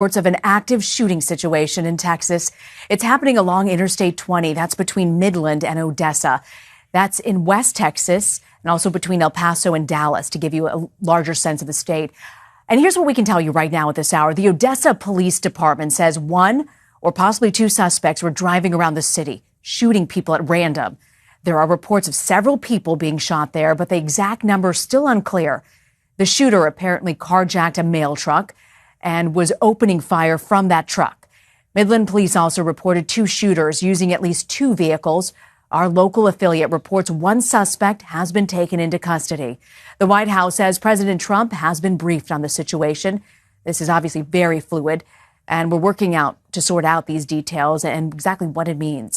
Reports of an active shooting situation in Texas. It's happening along Interstate 20. That's between Midland and Odessa. That's in West Texas and also between El Paso and Dallas, to give you a larger sense of the state. And here's what we can tell you right now at this hour. The Odessa Police Department says one or possibly two suspects were driving around the city, shooting people at random. There are reports of several people being shot there, but the exact number is still unclear. The shooter apparently carjacked a mail truck and was opening fire from that truck. Midland police also reported two shooters using at least two vehicles. Our local affiliate reports one suspect has been taken into custody. The White House says President Trump has been briefed on the situation. This is obviously very fluid, and we're working out to sort out these details and exactly what it means.